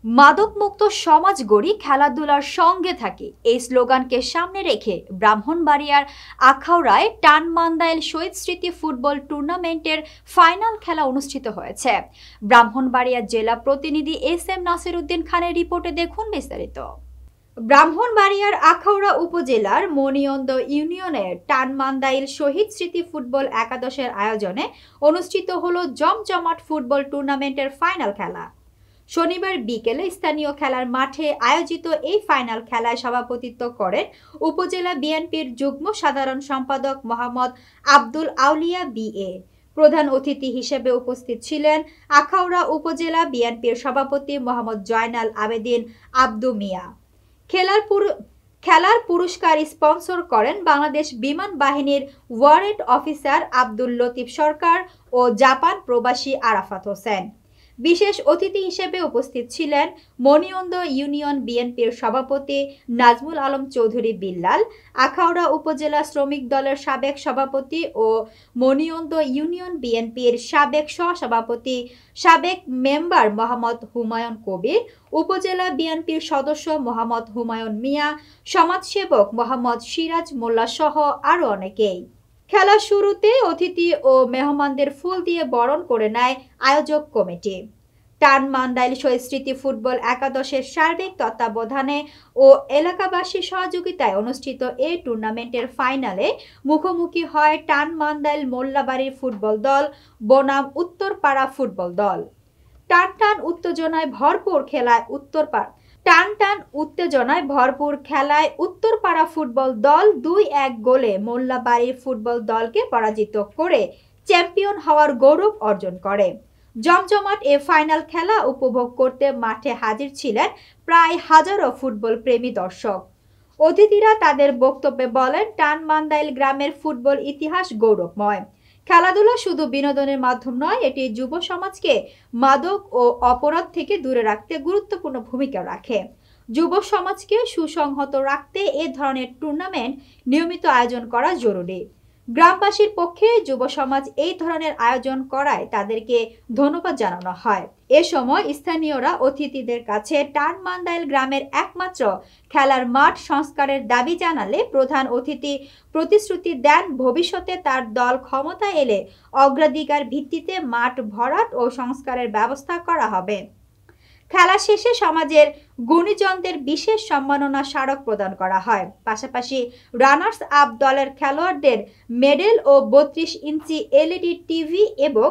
মাদকমুক্ত সমাজ গড়ি, খেলাধুলার সঙ্গে থাকি, এই স্লোগানকে সামনে রেখে ব্রাহ্মণবাড়িয়ার আখাউড়ায় টানমান্দাইল শহীদ স্মৃতি ফুটবল টুর্নামেন্টের ফাইনাল খেলা অনুষ্ঠিত হয়েছে। ব্রাহ্মণবাড়িয়া জেলা প্রতিনিধি SM নাসির উদ্দিন খানের রিপোর্টে দেখুন বিস্তারিত। ব্রাহ্মণবাড়িয়ার আখাউড়া উপজেলার মনিয়ন্দ ইউনিয়নের টানমান্দাইল শহীদ স্মৃতি ফুটবল একাদশের আয়োজনে অনুষ্ঠিত হলো জমজমাট ফুটবল টুর্নামেন্টের ফাইনাল খেলা। শনিবার বিকেলে স্থানীয় খেলার মাঠে আয়োজিত এই ফাইনাল খেলায় সভাপতিত্ব করেন উপজেলা বিএনপির যুগ্ম সাধারণ সম্পাদক মোহাম্মদ আব্দুল আউলিয়া BA। প্রধান অতিথি হিসেবে উপস্থিত ছিলেন আখাউড়া উপজেলা বিএনপির সভাপতি মোহাম্মদ জয়নাল আবেদিন আব্দু মিয়া। খেলার পুরস্কার স্পন্সর করেন বাংলাদেশ বিমান বাহিনীর ওয়ারেন্ট অফিসার আব্দুল লতিফ সরকার ও জাপান প্রবাসী আরাফাত হোসেন। বিশেষ অতিথি হিসেবে উপস্থিত ছিলেন মনিয়ন্দ ইউনিয়ন বিএনপির সভাপতি নাজমুল আলম চৌধুরী বিল্লাল, আখাউড়া উপজেলা শ্রমিক দলের সাবেক সভাপতি ও মনিয়ন্দ ইউনিয়ন বিএনপির সাবেক সহসভাপতি সাবেক মেম্বার মোহাম্মদ হুমায়ুন কবির, উপজেলা বিএনপির সদস্য মোহাম্মদ হুমায়ুন মিয়া, সমাজসেবক মোহাম্মদ সিরাজ মোল্লা সহ আরও অনেকেই। খেলা শুরুতে অতিথি ও মেহমানদের ফুল দিয়ে বরণ করে নেয় আয়োজক কমিটি। টানমান্দাইল শহীদ স্মৃতি ফুটবল একাদশের সার্বিক তত্ত্বাবধানে ও এলাকাবাসীর সহযোগিতায় অনুষ্ঠিত এই টুর্নামেন্টের ফাইনালে মুখোমুখি হয় টানমান্দাইল মোল্লাবাড়ির ফুটবল দল বনাম উত্তরপাড়া ফুটবল দল। টান উত্তেজনায় ভরপুর খেলায় উত্তরপাড়া ফুটবল দল 2-1 গোলে মোল্লাবাড়ির ফুটবল দলকে পরাজিত করে চ্যাম্পিয়ন হওয়ার গৌরব অর্জন করে। জমজমাট এ ফাইনাল খেলা উপভোগ করতে মাঠে হাজির ছিলেন প্রায় হাজারো ফুটবল প্রেমী দর্শক। অতিথিরা তাদের বক্তব্যে বলেন, টানমান্দাইল গ্রামের ফুটবল ইতিহাস গৌরবময়। খেলাধুলা শুধু বিনোদনের মাধ্যম নয়, এটি যুব সমাজকে মাদক ও অপরাধ থেকে দূরে রাখতে গুরুত্বপূর্ণ ভূমিকা রাখে। যুব সমাজকে সুসংহত রাখতে এ ধরনের টুর্নামেন্ট নিয়মিত আয়োজন করা জরুরি। গ্রামবাসীর পক্ষে যুব সমাজ এই ধরনের আয়োজন করায় তাদেরকে ধন্যবাদ জানানো হয়। এ সময় স্থানীয়রা অতিথিদের কাছে টানমান্দাইল গ্রামের একমাত্র খেলার মাঠ সংস্কারের দাবি জানালে প্রধান অতিথি প্রতিশ্রুতি দেন ভবিষ্যতে তার দল ক্ষমতায় এলে অগ্রাধিকার ভিত্তিতে মাঠ ভরাট ও সংস্কারের ব্যবস্থা করা হবে। খেলা শেষে সমাজের গুণীজনদের বিশেষ সম্মাননা স্মারক প্রদান করা হয়। পাশাপাশি রানার্স আপ দলের খেলোয়াড়দের মেডেল ও 32 ইঞ্চি LED টিভি এবং